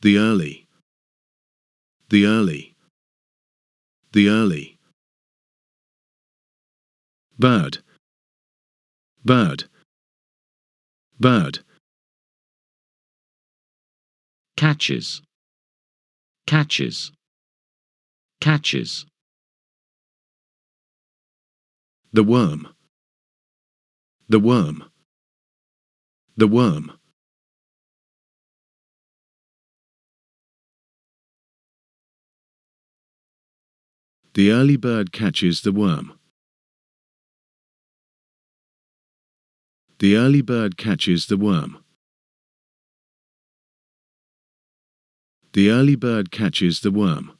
the early, the early, the early. Bird, bird, bird. Catches, catches, catches. The worm, the worm, the worm. The early bird catches the worm. The early bird catches the worm. The early bird catches the worm.